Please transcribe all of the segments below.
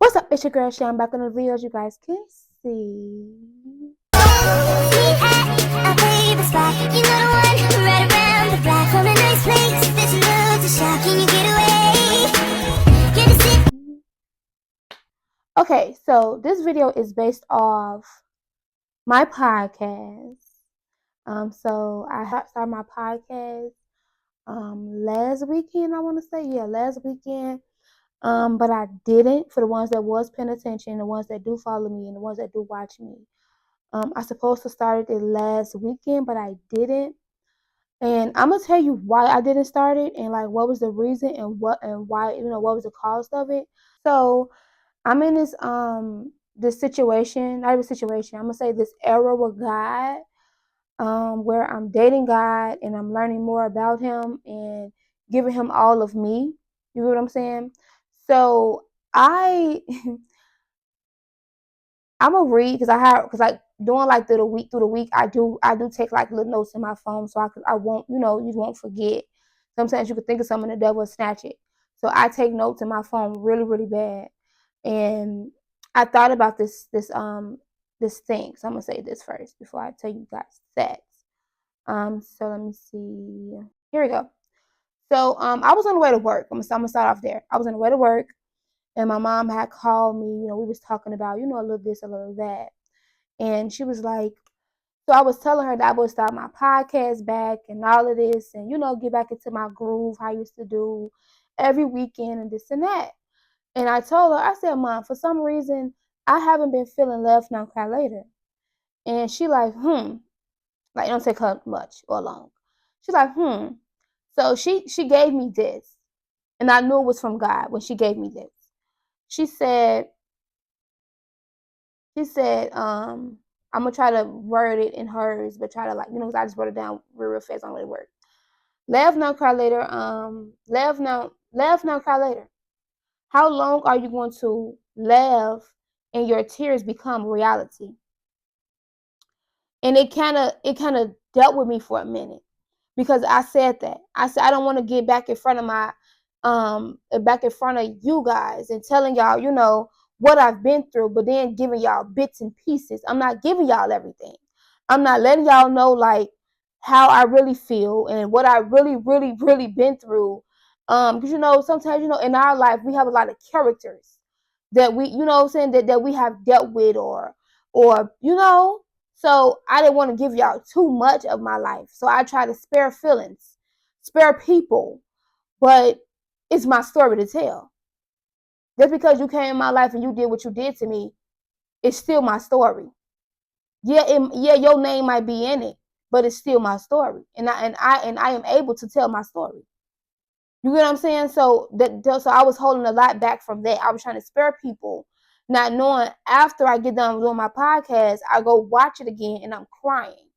What's up, it's your girl Shay. I'm back on the video, as you guys can see. Okay, so this video is based off my podcast. So I started my podcast last weekend, I want to say. Yeah, last weekend. But I didn't. For the ones that was paying attention, the ones that do follow me, and the ones that do watch me. I supposed to start it last weekend, but I didn't. And I'm gonna tell you why I didn't start it, and like what was the reason, and why, what was the cost of it. So I'm in this situation, not even situation. I'm gonna say this era with God, where I'm dating God and I'm learning more about Him and giving Him all of me. You know what I'm saying? So I'm gonna read because like doing like through the week I do take like little notes in my phone so I won't, you won't forget. Sometimes you could think of something and the devil will snatch it. So I take notes in my phone really, really bad. And I thought about this thing. So I'm gonna say this first before I tell you guys that. So let me see. Here we go. So I was on the way to work. I'm gonna start off there. I was on the way to work. And my mom had called me, we was talking about, a little this, a little that. And she was like, so I was telling her that I would start my podcast back and all of this and, get back into my groove, how I used to do every weekend and this and that. And I told her, I said, Mom, for some reason, I haven't been feeling Laugh Now, Cry Later. And she like, like, it don't take her much or long. She's like, So she gave me this. And I knew it was from God when she gave me this. She said, I'm gonna try to word it in hers, but try to because I just wrote it down real fast on the word. Laugh now, cry later. Laugh now, cry later. How long are you going to laugh and your tears become reality? And it kind of dealt with me for a minute because I said that. I said I don't want to get back in front of you guys and telling y'all, what I've been through, but then giving y'all bits and pieces. I'm not giving y'all everything. I'm not letting y'all know like how I really feel and what I really, really, really been through. Because sometimes in our life we have a lot of characters that we, that we have dealt with or so I didn't want to give y'all too much of my life. So I try to spare feelings, spare people, but it's my story to tell. Just because you came in my life and you did what you did to me, it's still my story. Yeah, your name might be in it, but it's still my story, and I am able to tell my story. You get what I'm saying? So so I was holding a lot back from that. I was trying to spare people, not knowing after I get done doing my podcast, I go watch it again and I'm crying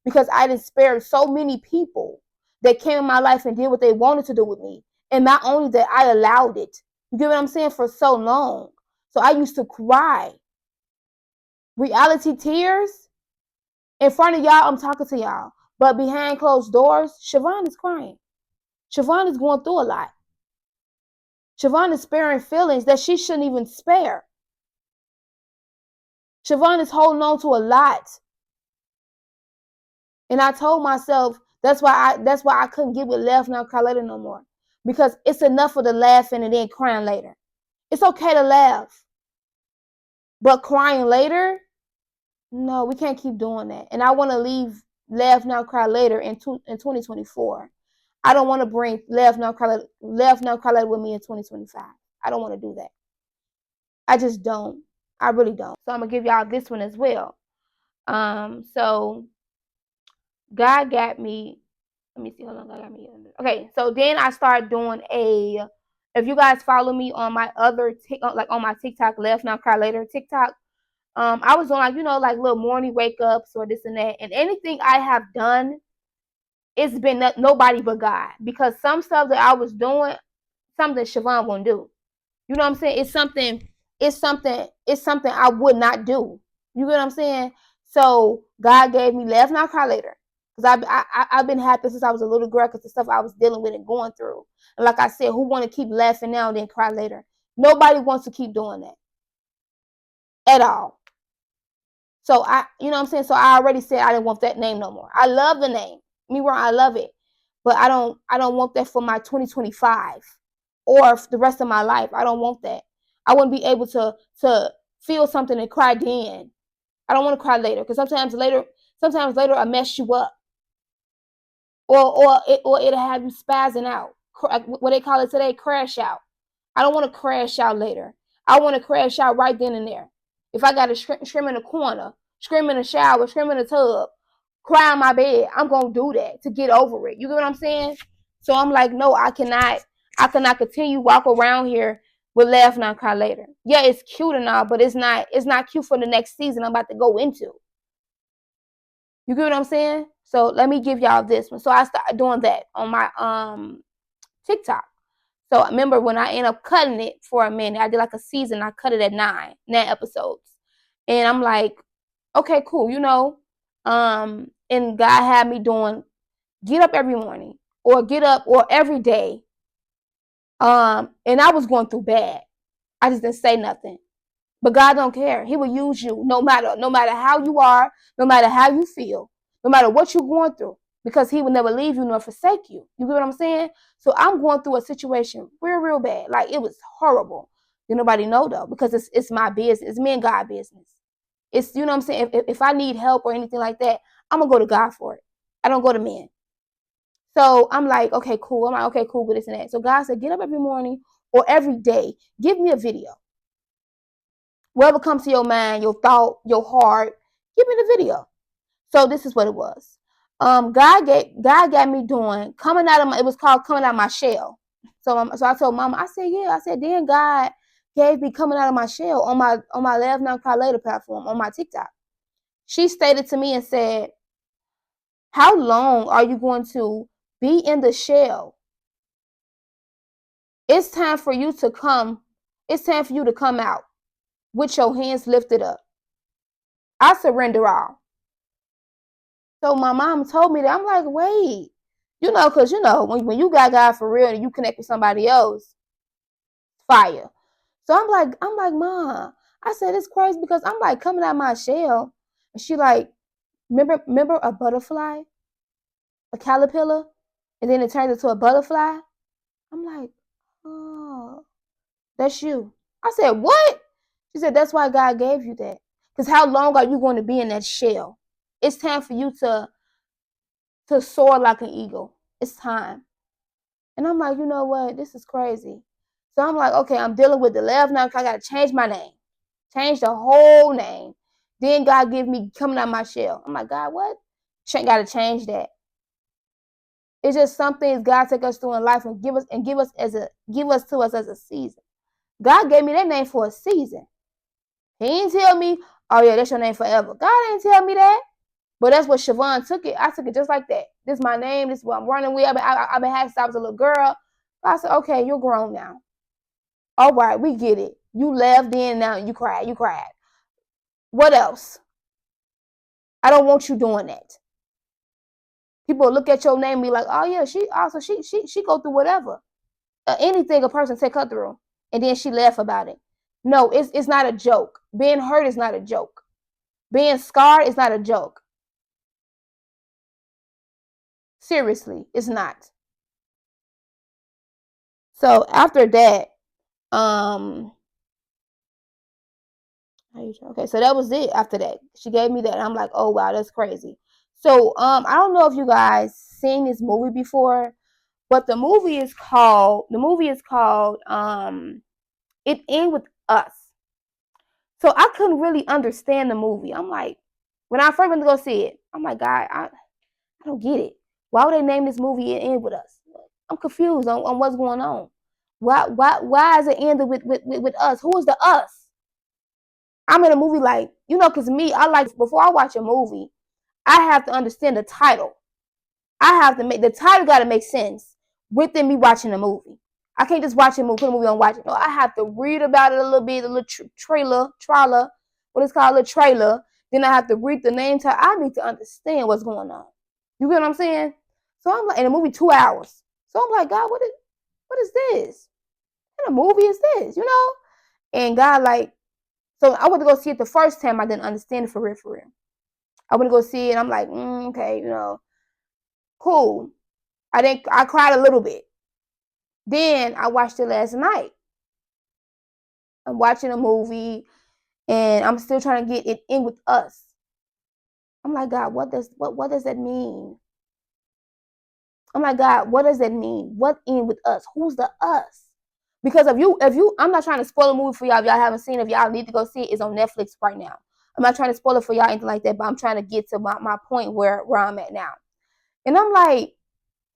because I didn't spare so many people that came in my life and did what they wanted to do with me, and not only that, I allowed it. You get what I'm saying? For so long, so I used to cry, reality tears in front of y'all. I'm talking to y'all, but behind closed doors, Shavone is crying. Shavone is going through a lot. Shavone is sparing feelings that she shouldn't even spare. Shavone is holding on to a lot. And I told myself that's why I couldn't get with Laugh Now, Cry Later no more. Because it's enough of the laughing and then crying later. It's okay to laugh. But crying later, no, we can't keep doing that. And I want to leave Laugh Now, Cry Later in 2024. I don't want to bring Laugh Now, Cry Later with me in 2025. I don't want to do that. I just don't. I really don't. So I'm going to give y'all this one as well. So God got me. Let me see. Hold on. God got me. Okay. So then I started doing if you guys follow me on my other, like on my TikTok, Laugh Now, Cry Later TikTok, I was doing like little morning wake ups or this and that. And anything I have done, it's been nobody but God. Because some stuff that I was doing, something Shavone won't do. You know what I'm saying? It's something I would not do. You get what I'm saying? So God gave me Laugh Now, Cry Later. Because I've been happy since I was a little girl because the stuff I was dealing with and going through. And like I said, who want to keep laughing now and then cry later? Nobody wants to keep doing that. at all. So you know what I'm saying? So I already said I didn't want that name no more. I love the name. Me wrong, I love it. But I don't want that for my 2025 or the rest of my life. I don't want that. I wouldn't be able to feel something and cry then. I don't want to cry later because sometimes later I mess you up, or it'll have you spazzing out. What they call it today, crash out. I don't want to crash out later. I want to crash out right then and there. If I got to scream in the corner, scream in the shower, scream in the tub, cry in my bed, I'm gonna do that to get over it. You get what I'm saying? So I'm like, no, I cannot. I cannot continue walk around here with laugh now, cry later. Yeah, it's cute and all, but it's not. It's not cute for the next season I'm about to go into. You get what I'm saying? So let me give y'all this one. So I started doing that on my TikTok. So I remember when I ended up cutting it for a minute, I did like a season. I cut it at nine episodes, and I'm like, okay, cool, you know. And God had me doing get up every morning or get up or every day. And I was going through bad. I just didn't say nothing. But God don't care. He will use you no matter how you are, no matter how you feel, no matter what you're going through, because He will never leave you nor forsake you. You get what I'm saying? So I'm going through a situation real bad. Like it was horrible. Nobody know though, because it's my business. It's me and God business. It's, you know what I'm saying? If I need help or anything like that, I'm gonna go to God for it. I don't go to men. So I'm like, okay, cool. I'm like, okay, cool with this and that. So God said, get up every morning or every day. Give me a video. Whatever comes to your mind, your thought, your heart, give me the video. So this is what it was. God got me doing coming out of my. It was called coming out of my shell. So I told Mama. I said, yeah. I said, then God gave me coming out of my shell on my Laugh Now Cry Later platform on my TikTok. She stated to me and said, how long are you going to be in the shell? It's time for you to come. It's time for you to come out with your hands lifted up. I surrender all. So my mom told me that. I'm like, wait, because when you got God for real and you connect with somebody else, fire. So I'm like, Mom. I said it's crazy because I'm like coming out of my shell, and she like, remember a butterfly, a caterpillar, and then it turns into a butterfly. I'm like, oh, that's you. I said, what? She said, that's why God gave you that. Because how long are you going to be in that shell? It's time for you to soar like an eagle. It's time. And I'm like, you know what? This is crazy. So I'm like, okay, I'm dealing with the left now. I got to change my name. Change the whole name. Then God give me coming out my shell. I'm like, God, what? Got to change that. It's just some things God take us through in life and give us to us as a season. God gave me that name for a season. He didn't tell me, oh yeah, that's your name forever. God didn't tell me that. But that's what Shavone took it. I took it just like that. This is my name. This is what I'm running with. I've been having since I was a little girl. I said, okay, you're grown now. All right, we get it. You laughed in, now you cried. You cried. What else? I don't want you doing that. People look at your name and be like, oh yeah, she go through whatever. Anything a person take her through. And then she laugh about it. No, it's not a joke. Being hurt is not a joke. Being scarred is not a joke. Seriously, it's not. So after that, okay, so that was it. After that, she gave me that, and I'm like, oh wow, that's crazy. So I don't know if you guys seen this movie before, but the movie is called It Ends With Us. So I couldn't really understand the movie. I'm like, when I first went to go see it, I'm like, God, I don't get it. Why would they name this movie It Ends With Us? I'm confused on what's going on. Why is it ended with us? Who is the us? I'm in a movie like, because me, I like, before I watch a movie, I have to understand the title. I have to make, the title got to make sense within me watching a movie. I can't just watch a movie, put a movie on, watch it. No, I have to read about it a little bit, a little trailer, what it's called, a trailer. Then I have to read the name tag. I need to understand what's going on. You get what I'm saying? So I'm like, and the movie 2 hours. So I'm like, God, what is this? What kind of movie is this? And God, like, So I went to go see it the first time. I didn't understand it for real, for real. I went to go see it, and I'm like, okay, cool. I cried a little bit. Then I watched it last night. I'm watching a movie, and I'm still trying to get it in with us. I'm like, God, what does that mean? I'm like, God, what does that mean? What in with us? Who's the us? Because I'm not trying to spoil a movie for y'all. If y'all haven't seen it, if y'all need to go see it, it's on Netflix right now. I'm not trying to spoil it for y'all, anything like that, but I'm trying to get to my point where I'm at now. And I'm like,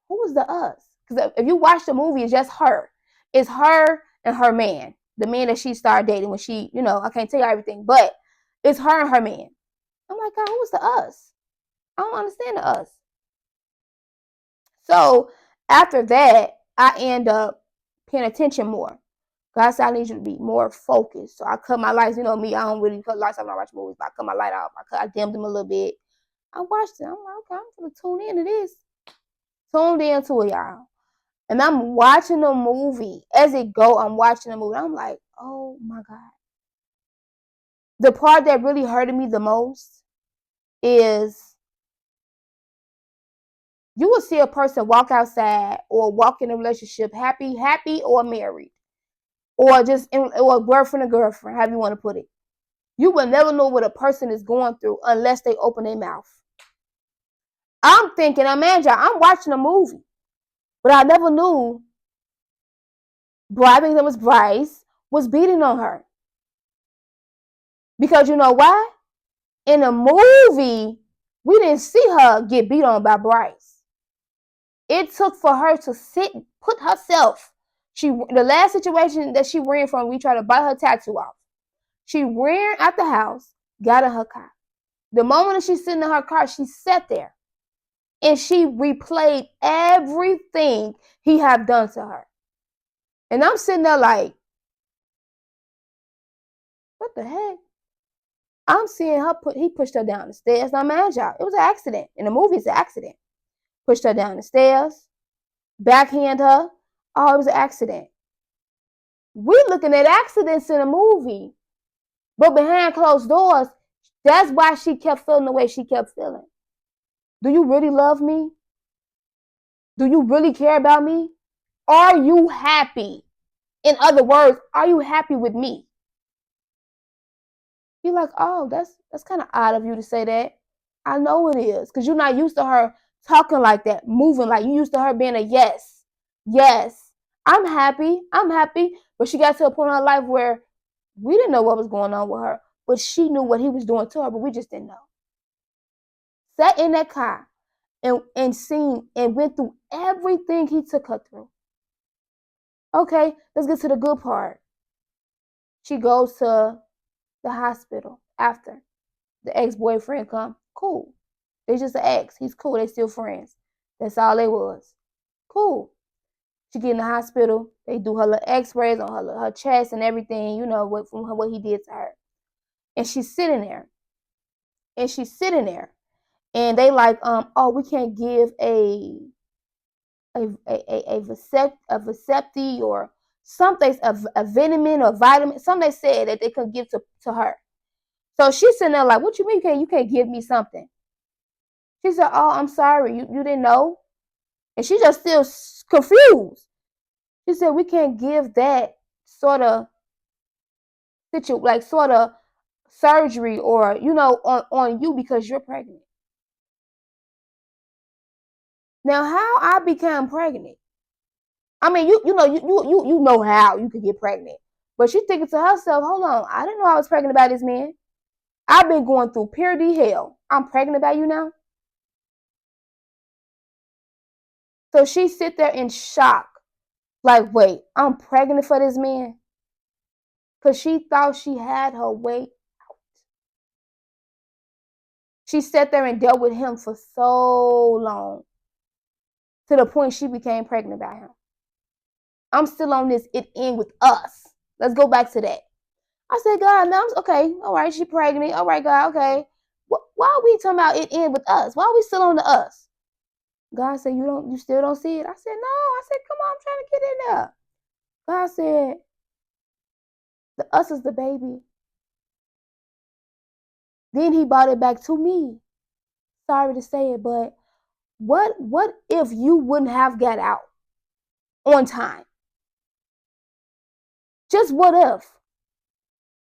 who is the us? Because if you watch the movie, it's just her. It's her and her man, the man that she started dating when she, I can't tell you everything, but it's her and her man. I'm like, God, who is the us? I don't understand the us. So after that, I end up paying attention more. God said, I need you to be more focused. So I cut my lights. You know me, I don't really cut lights off when I watch movies. But I cut my light off. I dimmed them a little bit. I watched it. I'm like, okay, I'm going to tune into this. Tuned into it, y'all. And I'm watching the movie. As it go, I'm watching the movie. I'm like, oh my God. The part that really hurted me the most is you will see a person walk outside or walk in a relationship happy or married, or or boyfriend or girlfriend, however you want to put it. You will never know what a person is going through unless they open their mouth. I'm thinking, Amanda, I'm watching a movie, but I never knew bribing them was Bryce was beating on her. Because you know why? In the movie, we didn't see her get beat on by Bryce. It took for her to put herself. The last situation that she ran from, we tried to bite her tattoo off. She ran out the house, got in her car. The moment that she's sitting in her car, she sat there and she replayed everything he had done to her. And I'm sitting there like, what the heck? I'm seeing her he pushed her down the stairs. Now, man, y'all, it was an accident. In the movie, it's an accident. Pushed her down the stairs, backhand her. Oh, it was an accident. We looking at accidents in a movie, but behind closed doors, that's why she kept feeling the way she kept feeling. Do you really love me? Do you really care about me? Are you happy? In other words, are you happy with me? You're like, oh, that's kind of odd of you to say that. I know it is, because you're not used to her talking like that, moving like you used to her being a yes. Yes, I'm happy. I'm happy. But she got to a point in her life where we didn't know what was going on with her, but she knew what he was doing to her, but we just didn't know. Sat in that car and seen and went through everything he took her through. Okay, let's get to the good part. She goes to the hospital after the ex-boyfriend come. Cool. They just an ex. He's cool. They still friends. That's all they was. Cool. She get in the hospital. They do her little x-rays on her chest and everything, what he did to her. And she's sitting there. And they like, we can't give a vasectomy or something, a vitamin or vitamin. Something they said that they could give to her. So she's sitting there like, what you mean you can't give me something? She said, oh, I'm sorry. You didn't know? And she just still confused. She said, we can't give that sort of sort of surgery or, on you because you're pregnant. Now, how I became pregnant? I mean, you know how you could get pregnant. But she's thinking to herself, hold on, I didn't know I was pregnant by this man. I've been going through pure D hell. I'm pregnant by you now? So she sit there in shock. Like, wait, I'm pregnant for this man? Because she thought she had her way out. She sat there and dealt with him for so long to the point she became pregnant by him. I'm still on this, it end with us. Let's go back to that. I said, God, now okay, all right, she pregnant. All right, God, okay. Why are we talking about it end with us? Why are we still on the us? God said, you still don't see it? I said, no. I said, come on, I'm trying to get in there. God said, the us is the baby. Then he brought it back to me. Sorry to say it, but what if you wouldn't have got out on time? Just what if?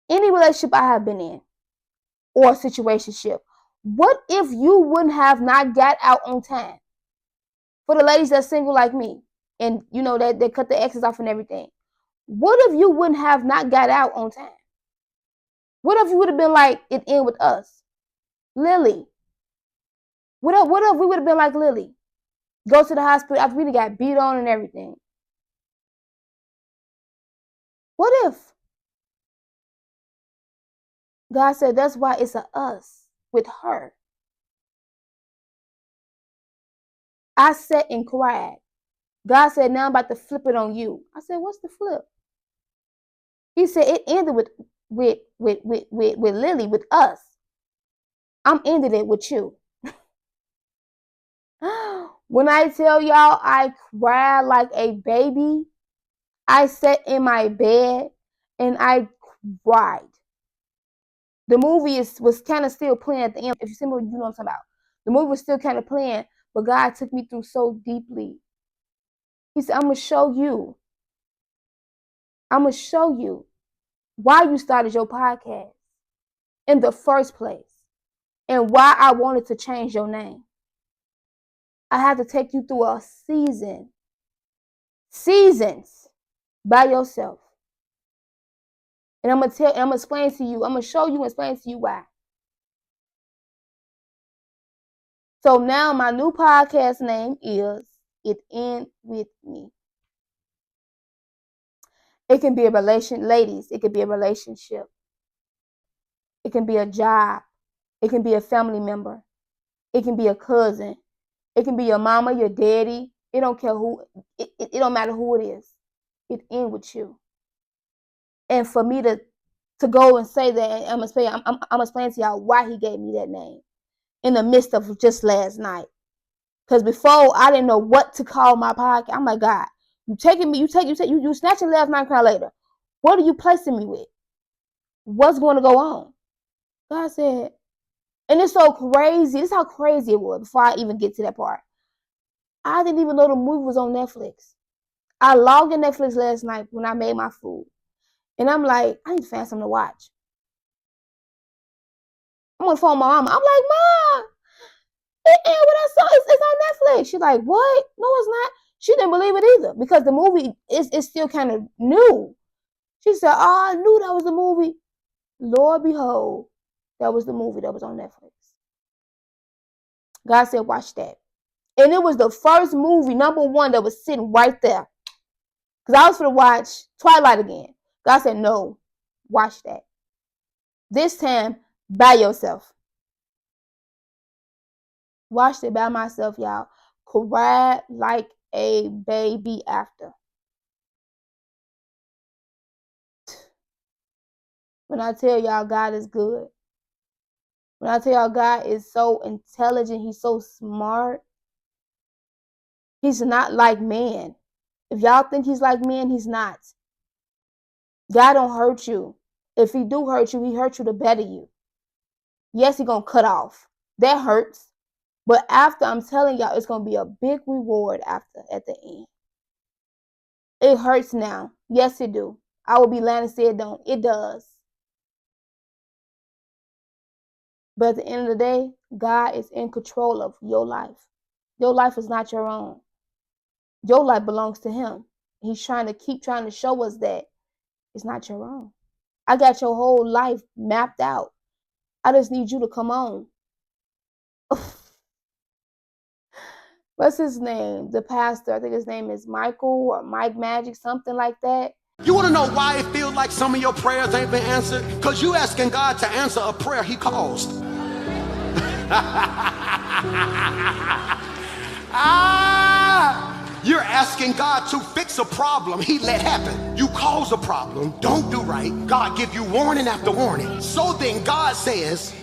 Any relationship I have been in or situationship, what if you wouldn't have not got out on time? For the ladies that's single like me, and you know that they cut the exes off and everything. What if you wouldn't have not got out on time? What if you would have been like it end with us? Lily. What if we would have been like Lily? Go to the hospital after we got beat on and everything. What if? God said that's why it's a us with her. I sat and cried. God said, now I'm about to flip it on you. I said, what's the flip? He said it ended with Lily, with us. I'm ending it with you. When I tell y'all I cried like a baby, I sat in my bed and I cried. The movie was kind of still playing at the end. If you see me, you know what I'm talking about. The movie was still kind of playing, but God took me through so deeply. He said, I'm going to show you. I'm going to show you why you started your podcast in the first place and why I wanted to change your name. I had to take you through a seasons by yourself. And I'm gonna explain to you, I'm gonna show you and explain to you why. So now my new podcast name is It End With Me. It can be a ladies, it can be a relationship. It can be a job. It can be a family member. It can be a cousin. It can be your mama, your daddy. It don't care who, it don't matter who it is. It ends with you. And for me to go and say that, I'm gonna explain to y'all why he gave me that name in the midst of just last night. Because before I didn't know what to call my podcast. I'm like, God, you snatching last night, cry later. What are you placing me with? What's going to go on? God said, and it's so crazy. This is how crazy it was before I even get to that part. I didn't even know the movie was on Netflix. I logged in Netflix last night when I made my food. And I'm like, I need to find something to watch. I'm on the phone with my mama. I'm like, Mom, it ain't what I saw. It's on Netflix. She's like, what? No, it's not. She didn't believe it either because the movie is still kind of new. She said, oh, I knew that was the movie. Lord behold, that was the movie that was on Netflix. God said, watch that. And it was the first movie, number one, that was sitting right there. Because I was going to watch Twilight again. God said, no, watch that. This time, by yourself. Watched it by myself, y'all. Cried like a baby after. When I tell y'all God is good. When I tell y'all God is so intelligent, he's so smart. He's not like man. If y'all think he's like man, he's not. God don't hurt you. If he do hurt you, he hurt you to better you. Yes, he's going to cut off. That hurts. But after, I'm telling y'all, it's going to be a big reward after, at the end. It hurts now. Yes, it do. I will be lying and say it don't. It does. But at the end of the day, God is in control of your life. Your life is not your own. Your life belongs to him. He's trying to show us that it's not your own. I got your whole life mapped out. I just need you to come on. What's his name? The pastor, I think his name is Michael or Mike Magic, something like that. You want to know why it feels like some of your prayers ain't been answered? Because you asking God to answer a prayer he caused. You're asking God to fix a problem he let happen. You cause a problem, don't do right. God give you warning after warning. So then God says,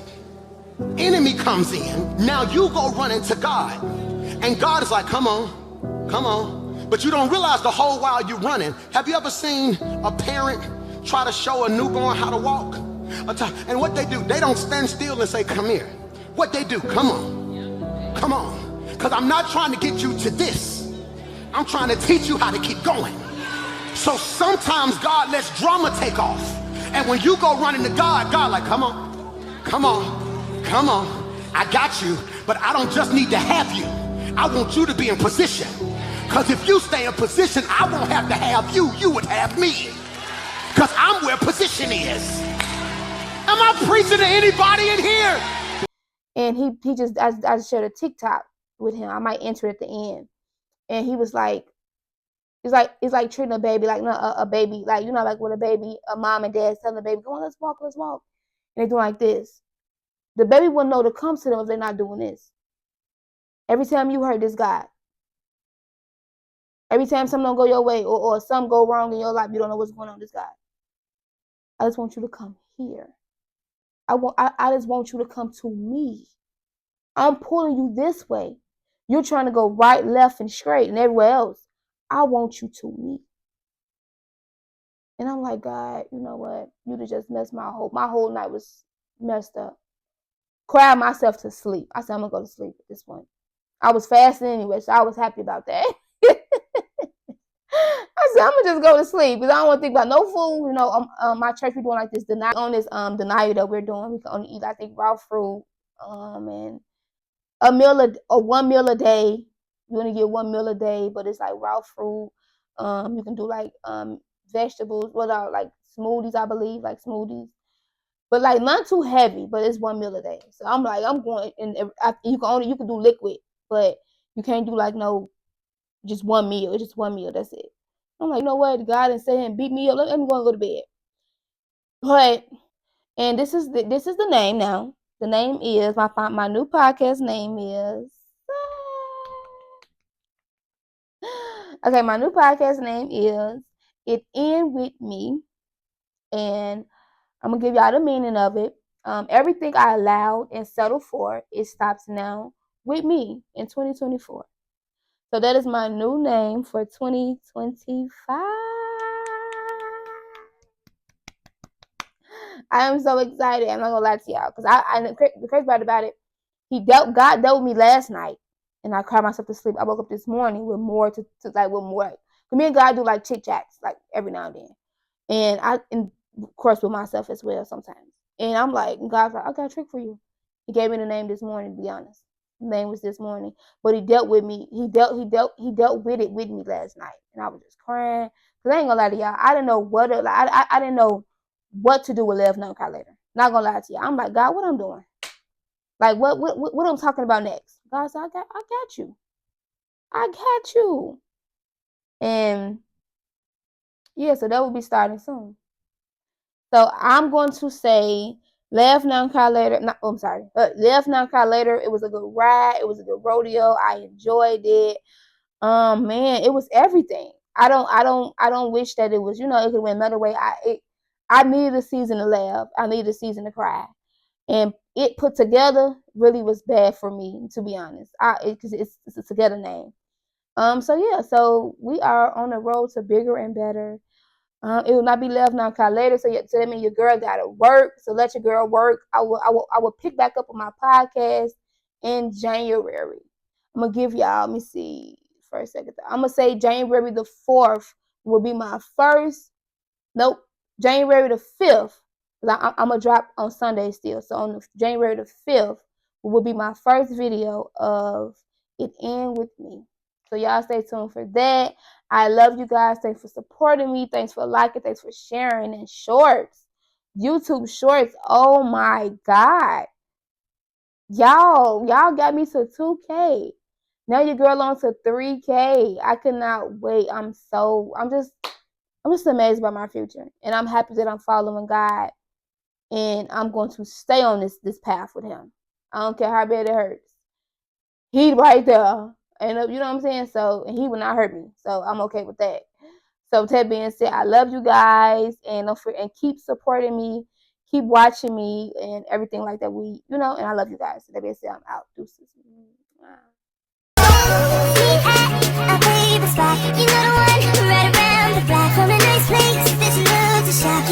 enemy comes in. Now you go running to God. And God is like, come on, come on. But you don't realize the whole while you're running. Have you ever seen a parent try to show a newborn how to walk? And what they do, they don't stand still and say, come here. What they do, come on, come on. Because I'm not trying to get you to this. I'm trying to teach you how to keep going. So sometimes God lets drama take off. And when you go running to God, God like, come on, come on, come on. I got you, but I don't just need to have you. I want you to be in position. Because if you stay in position, I won't have to have you. You would have me. Because I'm where position is. Am I preaching to anybody in here? And he just, I shared a TikTok with him. I might enter at the end. And he was like, it's like treating a baby like a baby, like, you know, like with a baby, a mom and dad telling the baby, come on, let's walk. And they do like this. The baby wouldn't know to come to them if they're not doing this. Every time you hurt this God, every time something don't go your way or something go wrong in your life, you don't know what's going on with this God. I just want you to come here. I just want you to come to me. I'm pulling you this way. You're trying to go right, left, and straight and everywhere else. I want you to me. And I'm like, God, you know what? You just messed my whole night was messed up. Cried myself to sleep. I said, I'm gonna go to sleep at this point. I was fasting anyway, so I was happy about that. I said, I'm gonna just go to sleep because I don't want to think about no food. You know, my church, we're doing like this denial that we're doing. We can only eat, I think, raw fruit, and one meal a day. You only get 1 meal a day, but it's like raw fruit. You can do like vegetables, like smoothies, I believe, like smoothies, but like not too heavy. But it's 1 meal a day. So I'm like, I'm going, and you can do liquid, but you can't do like no just 1 meal. It's just 1 meal. That's it. I'm like, you know what? God didn't say and beat me up. Let me go to bed. But and this is the name now. The name is my new podcast name is. Okay, my new podcast name is It End With Me, and I'm gonna give y'all the meaning of it. Everything I allowed and settled for, it stops now with me in 2024. So that is my new name for 2025. I am so excited. I'm not gonna lie to y'all, because the crazy part about it, God dealt with me last night, and I cried myself to sleep. I woke up this morning with more to like with more. Me and God do like chit chats like every now and then, and of course with myself as well sometimes. And I'm like, God's like, I got a trick for you. He gave me the name this morning. To be honest, the name was this morning, but He dealt with me. He dealt with it with me last night, and I was just crying because I ain't gonna lie to y'all. I didn't know what I didn't know what to do with Live Now Cry Later. Not gonna lie to you. I'm like, God, what I'm doing? Like what I'm talking about next? God said, I got you. I got you. And yeah, so that will be starting soon. So I'm going to say Laugh Now Cry Later. I'm sorry. Laugh Now Cry Later. It was a good ride. It was a good rodeo. I enjoyed it. Man, it was everything. I don't wish that it was, it could have went another way. I needed a season to laugh. I needed a season to cry. And it put together really was bad for me, to be honest. Because it's a together name. So yeah, so we are on the road to bigger and better. It will not be Left Now Cry Later. So that means your girl gotta work. So let your girl work. I will pick back up on my podcast in January. I'm gonna give y'all. Let me see for a second. I'm gonna say January the 4th will be my first. Nope, January the 5th. I'm gonna drop on Sunday still. So on January the 5th will be my first video of It End With Me. So y'all stay tuned for that. I love you guys. Thanks for supporting me. Thanks for liking. Thanks for sharing. And shorts, YouTube shorts. Oh my God, y'all got me to 2K. Now your girl on to 3K. I cannot wait. I'm just amazed by my future, and I'm happy that I'm following God, and I'm going to stay on this path with Him. I don't care how bad it hurts. He right there, and you know what I'm saying. So, and He will not hurt me. So I'm okay with that. So with that being said, I love you guys, and keep supporting me, keep watching me, and everything like that. And I love you guys. So that being said, I'm out. Deuces. You know the one right around the block from a nice place. This love to shock.